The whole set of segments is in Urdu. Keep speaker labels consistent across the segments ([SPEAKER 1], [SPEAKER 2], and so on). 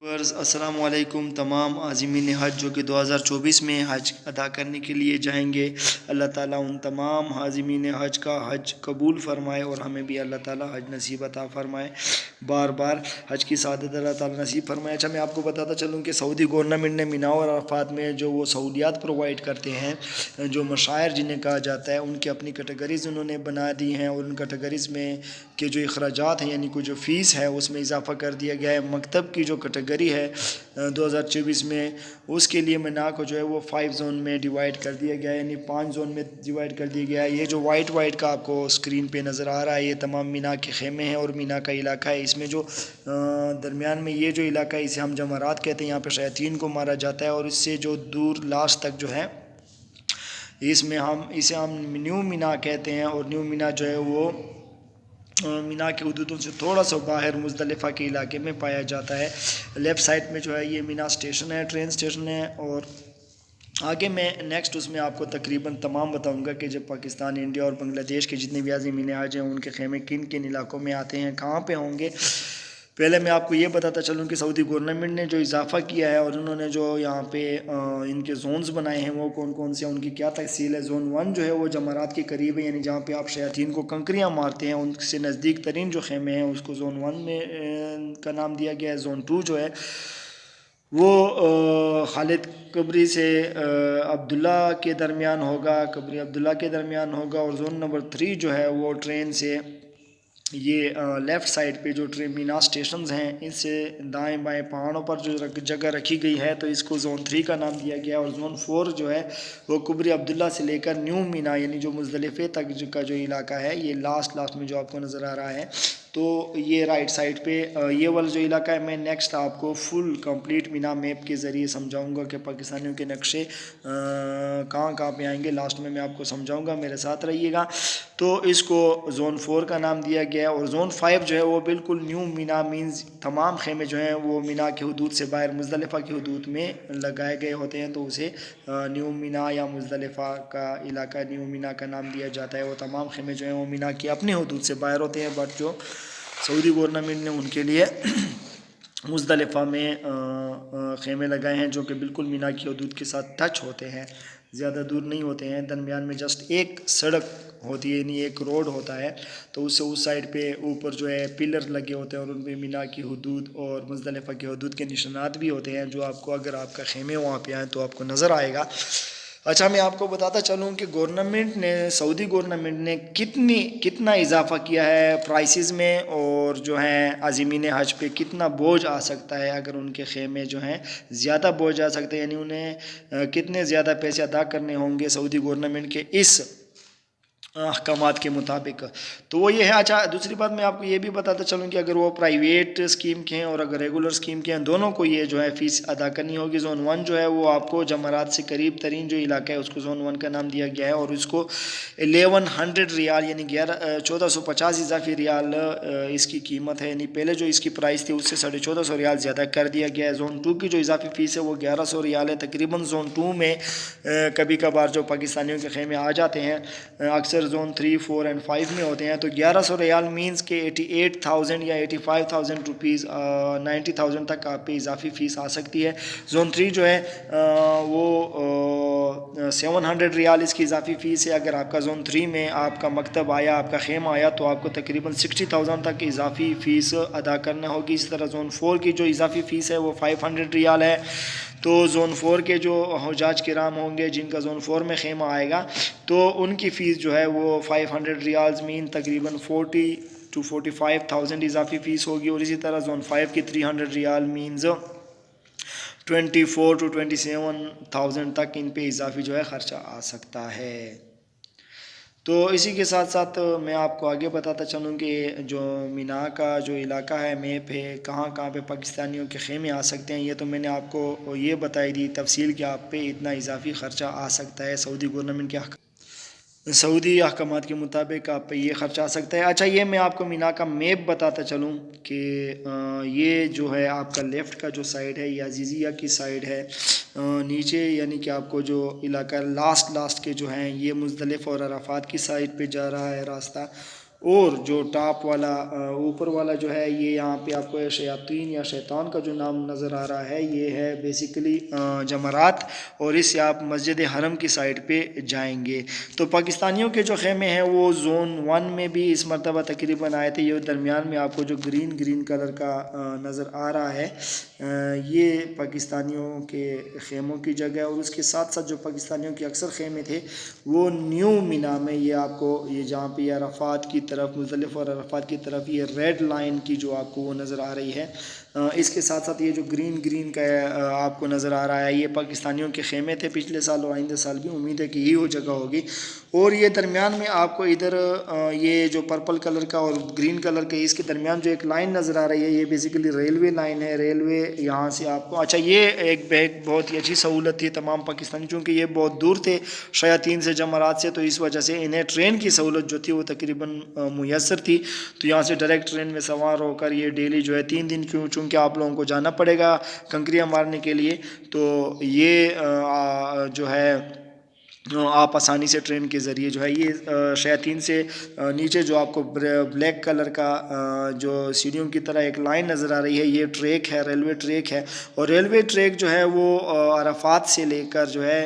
[SPEAKER 1] السلام علیکم تمام عازمین حج جو کہ 2024 میں حج ادا کرنے کے لیے جائیں گے۔ اللہ تعالیٰ ان تمام عازمین حج کا حج قبول فرمائے اور ہمیں بھی اللہ تعالیٰ حج نصیب عطا فرمائے، بار بار حج کی سعادت اللہ تعالیٰ نصیب فرمائے۔ اچھا، میں آپ کو بتاتا چلوں کہ سعودی گورنمنٹ نے مینا اور عرفات میں جو وہ سہولیات پرووائڈ کرتے ہیں، جو مشاعر جنہیں کہا جاتا ہے، ان کی اپنی کیٹیگریز انہوں نے بنا دی ہیں، اور ان کیٹیگریز میں کے جو اخراجات ہیں یعنی کہ جو فیس ہے اس میں اضافہ کر دیا گیا ہے۔ مکتب کی جو کیٹیگری ہے 2024 میں، اس کے لیے مینا کو جو ہے وہ 5 زون میں ڈیوائڈ کر دیا گیا ہے، یعنی 5 زون میں ڈیوائڈ کر دیا گیا ہے۔ یہ جو وائٹ کا آپ کو اسکرین پہ نظر آ رہا ہے، یہ تمام مینا کے خیمے ہیں اور مینا کا علاقہ ہے۔ اس میں جو درمیان میں یہ جو علاقہ ہے اسے ہم جمرات کہتے ہیں، یہاں پہ شیاطین کو مارا جاتا ہے، اور اس سے جو دور لاسٹ تک جو ہے اسے ہم نیو مینا کہتے ہیں، اور نیو مینا جو ہے وہ مینا کے حدودوں سے تھوڑا سا باہر مزدلفہ کے علاقے میں پایا جاتا ہے۔ لیفٹ سائڈ میں جو ہے یہ مینا اسٹیشن ہے، ٹرین اسٹیشن ہے، اور آگے میں نیکسٹ اس میں آپ کو تقریباً تمام بتاؤں گا کہ جب پاکستان، انڈیا اور بنگلہ دیش کے جتنے بھی عازمین حج ہیں ان کے خیمے کن کن علاقوں میں آتے ہیں، کہاں پہ ہوں گے۔ پہلے میں آپ کو یہ بتاتا چلوں کہ سعودی گورنمنٹ نے جو اضافہ کیا ہے اور انہوں نے جو یہاں پہ ان کے زونز بنائے ہیں وہ کون کون سے ہیں، ان کی کیا تفصیل ہے۔ زون 1 جو ہے وہ جمرات کے قریب ہے، یعنی جہاں پہ آپ شیاطین کو کنکریاں مارتے ہیں ان سے نزدیک ترین جو خیمے ہیں اس کو زون 1 میں کا نام دیا گیا ہے۔ زون 2 جو ہے وہ خالد قبری سے عبداللہ کے درمیان ہوگا، قبری عبداللہ کے درمیان ہوگا، اور زون نمبر 3 جو ہے وہ ٹرین سے یہ لیفٹ سائڈ پہ جو مینا اسٹیشنز ہیں ان سے دائیں بائیں پہاڑوں پر جو جگہ رکھی گئی ہے تو اس کو زون 3 کا نام دیا گیا ہے۔ اور زون 4 جو ہے وہ قبری عبداللہ سے لے کر نیو مینا یعنی جو مزدلفے تک کا جو علاقہ ہے، یہ لاسٹ میں جو آپ کو نظر آ رہا ہے، تو یہ رائٹ سائڈ پہ یہ والا جو علاقہ ہے۔ میں نیکسٹ آپ کو فل کمپلیٹ مینا میپ کے ذریعے سمجھاؤں گا کہ پاکستانیوں کے نقشے کہاں پہ آئیں گے، لاسٹ میں آپ کو سمجھاؤں گا، میرے ساتھ رہیے گا۔ تو اس کو زون 4 کا نام دیا گیا ہے، اور زون 5 جو ہے وہ بالکل نیو مینا مینز تمام خیمے جو ہیں وہ مینا کے حدود سے باہر مزدلفہ کے حدود میں لگائے گئے ہوتے ہیں، تو اسے نیو مینا یا مزدلفہ کا علاقہ نیو مینا کا نام دیا جاتا ہے۔ وہ تمام خیمے جو ہیں وہ مینا کے اپنے حدود سے باہر ہوتے ہیں، بٹ جو سعودی گورنمنٹ نے ان کے لیے مزدلفہ میں خیمے لگائے ہیں جو کہ بالکل مینا کی حدود کے ساتھ ٹچ ہوتے ہیں، زیادہ دور نہیں ہوتے ہیں، درمیان میں جسٹ ایک سڑک ہوتی ہے، یعنی ایک روڈ ہوتا ہے، تو اس سے اس سائڈ پہ اوپر جو ہے پلر لگے ہوتے ہیں اور ان پہ مینا کی حدود اور مزدلفہ کی حدود کے نشانات بھی ہوتے ہیں، جو آپ کو اگر آپ کا خیمے وہاں پہ آئیں تو آپ کو نظر آئے گا۔ اچھا، میں آپ کو بتاتا چلوں کہ سعودی گورنمنٹ نے کتنا اضافہ کیا ہے پرائسز میں، اور جو ہیں عازمین حج پہ کتنا بوجھ آ سکتا ہے اگر ان کے خیمے جو ہیں زیادہ بوجھ آ سکتے ہیں، یعنی انہیں کتنے زیادہ پیسے ادا کرنے ہوں گے سعودی گورنمنٹ کے اس احکامات کے مطابق، تو وہ یہ ہے۔ اچھا، دوسری بات میں آپ کو یہ بھی بتاتا چلوں کہ اگر وہ پرائیویٹ اسکیم کے ہیں اور اگر ریگولر اسکیم کے ہیں، دونوں کو یہ جو ہے فیس ادا کرنی ہوگی۔ زون 1 جو ہے وہ آپ کو جمرات سے قریب ترین جو علاقہ ہے اس کو زون 1 کا نام دیا گیا ہے، اور اس کو 1100 ریال یعنی 1450 اضافی ریال اس کی قیمت ہے، یعنی پہلے جو اس کی پرائس تھی اس سے 1450 ریال زیادہ کر دیا گیا ہے۔ زون 2 کی جو اضافی فیس ہے وہ 1100 ریال ہے۔ تقریباً زون 2 میں کبھی کبھار جو پاکستانیوں کے خیمے آ جاتے ہیں، اکثر زون 3، 4 اور 5 میں ہوتے ہیں، تو 1100 ریال مینز کہ 88,000 یا 85,000 روپیز 90,000 تک آپ پہ اضافی فیس آ سکتی ہے۔ زون 3 جو ہے وہ 700 ریال اس کی اضافی فیس ہے۔ اگر آپ کا زون 3 میں آپ کا مکتب آیا، آپ کا خیمہ آیا، تو آپ کو تقریباً 60,000 تک اضافی فیس ادا کرنا ہوگی۔ اسی طرح زون 4 کی جو اضافی فیس ہے وہ 500 ریال ہے۔ تو زون 4 کے جو حجاج کرام ہوں گے جن کا زون 4 میں خیمہ آئے گا، تو ان کی فیس جو ہے وہ 500 ریالز مین تقریباً 40,000 to 45,000 اضافی فیس ہوگی، اور اسی طرح زون 5 کی 300 ریال مینز 24,000 to 27,000 تک ان پہ اضافی جو ہے خرچہ آ سکتا ہے۔ تو اسی کے ساتھ ساتھ میں آپ کو آگے بتاتا چلوں کہ جو مینا کا جو علاقہ ہے میپ ہے، کہاں پہ پاکستانیوں کے خیمے آ سکتے ہیں، یہ تو میں نے آپ کو یہ بتائی دی تفصیل کہ آپ پہ اتنا اضافی خرچہ آ سکتا ہے سعودی گورنمنٹ کے سعودی احکامات کے مطابق آپ پہ یہ خرچہ آ سکتا ہے۔ اچھا، یہ میں آپ کو مینا کا میپ بتاتا چلوں کہ یہ جو ہے آپ کا لیفٹ کا جو سائڈ ہے یہ عزیزیہ کی سائڈ ہے، نیچے یعنی کہ آپ کو جو علاقہ لاسٹ کے جو ہیں یہ مزدلفہ اور عرفات کی سائڈ پہ جا رہا ہے راستہ، اور جو ٹاپ والا اوپر والا جو ہے یہ یہاں پہ آپ کو شیاطین یا شیطان کا جو نام نظر آ رہا ہے یہ ہے بیسیکلی جمرات، اور اس سے آپ مسجد حرم کی سائڈ پہ جائیں گے۔ تو پاکستانیوں کے جو خیمے ہیں وہ زون 1 میں بھی اس مرتبہ تقریباً آئے تھے۔ یہ درمیان میں آپ کو جو گرین کلر کا نظر آ رہا ہے یہ پاکستانیوں کے خیموں کی جگہ ہے، اور اس کے ساتھ ساتھ جو پاکستانیوں کے اکثر خیمے تھے وہ نیو مینا میں، یہ آپ کو یہ جہاں پہ عرفات کی طرف مزدلفہ اور عرفات کی طرف یہ ریڈ لائن کی جو آپ کو وہ نظر آ رہی ہے، اس کے ساتھ ساتھ یہ جو گرین کا آپ کو نظر آ رہا ہے یہ پاکستانیوں کے خیمے تھے پچھلے سال اور آئندہ سال بھی امید ہے کہ یہی وہ جگہ ہوگی۔ اور یہ درمیان میں آپ کو ادھر یہ جو پرپل کلر کا اور گرین کلر کا اس کے درمیان جو ایک لائن نظر آ رہی ہے یہ بیسیکلی ریلوے لائن ہے۔ ریلوے یہاں سے آپ کو اچھا یہ ایک بہت ہی اچھی سہولت تھی تمام پاکستانی، چونکہ یہ بہت دور تھے شیاطین سے جمرات سے، تو اس وجہ سے انہیں ٹرین کی سہولت جو تھی وہ تقریباً میسر تھی، تو یہاں سے ڈائریکٹ ٹرین میں سوار ہو کر یہ ڈیلی جو ہے 3 دن چونکہ آپ لوگوں کو جانا پڑے گا کنکریاں مارنے کے لیے، تو یہ جو ہے آپ آسانی سے ٹرین کے ذریعے جو ہے یہ شیاطین سے نیچے جو آپ کو بلیک کلر کا جو سیڑھیوں کی طرح ایک لائن نظر آ رہی ہے یہ ٹریک ہے، ریلوے ٹریک ہے، اور ریلوے ٹریک جو ہے وہ عرفات سے لے کر جو ہے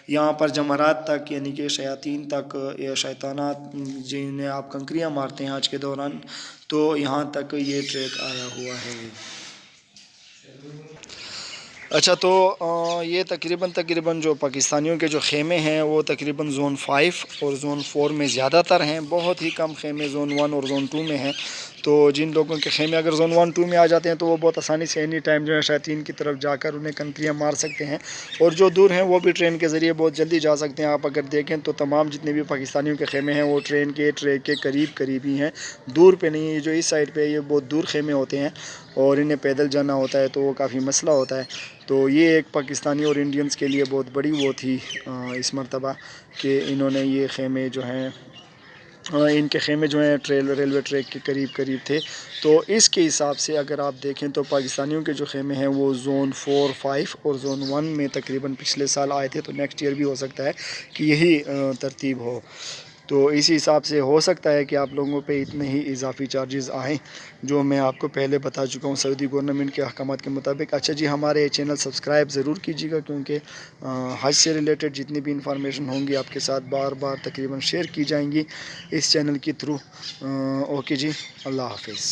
[SPEAKER 1] یہاں پر جمرات تک، یعنی کہ شیاطین تک یا شیطانات جنہیں آپ کنکریاں مارتے ہیں آج کے دوران، تو یہاں تک یہ ٹریک آیا ہوا ہے۔ اچھا تو یہ تقریباً جو پاکستانیوں کے جو خیمے ہیں وہ تقریباً زون 5 اور زون 4 میں زیادہ تر ہیں، بہت ہی کم خیمے زون 1 اور زون 2 میں ہیں۔ تو جن لوگوں کے خیمے اگر زون 1 2 میں آ جاتے ہیں تو وہ بہت آسانی سے اینی ٹائم جو ہے شیاطین کی طرف جا کر انہیں کنکریاں مار سکتے ہیں، اور جو دور ہیں وہ بھی ٹرین کے ذریعے بہت جلدی جا سکتے ہیں۔ آپ اگر دیکھیں تو تمام جتنے بھی پاکستانیوں کے خیمے ہیں وہ ٹرین کے ٹریک کے قریب ہی ہیں، دور پہ نہیں ہے۔ جو اس سائڈ پہ یہ بہت دور خیمے ہوتے ہیں اور انہیں پیدل جانا ہوتا ہے تو وہ کافی مسئلہ ہوتا ہے۔ تو یہ ایک پاکستانی اور انڈینز کے لیے بہت بڑی وہ تھی اس مرتبہ کہ انہوں نے یہ خیمے جو ہیں ان کے خیمے جو ہیں ریلوے ٹریک کے قریب تھے، تو اس کے حساب سے اگر آپ دیکھیں تو پاکستانیوں کے جو خیمے ہیں وہ زون 4 5 اور زون 1 میں تقریباً پچھلے سال آئے تھے، تو نیکسٹ ایئر بھی ہو سکتا ہے کہ یہی ترتیب ہو۔ تو اسی حساب سے ہو سکتا ہے کہ آپ لوگوں پہ اتنے ہی اضافی چارجز آئیں جو میں آپ کو پہلے بتا چکا ہوں سعودی گورنمنٹ کے احکامات کے مطابق۔ اچھا جی، ہمارے چینل سبسکرائب ضرور کیجیے گا کیونکہ حج سے ریلیٹڈ جتنی بھی انفارمیشن ہوں گی آپ کے ساتھ بار تقریباً شیئر کی جائیں گی اس چینل کے تھرو۔ اوکے جی، اللہ حافظ۔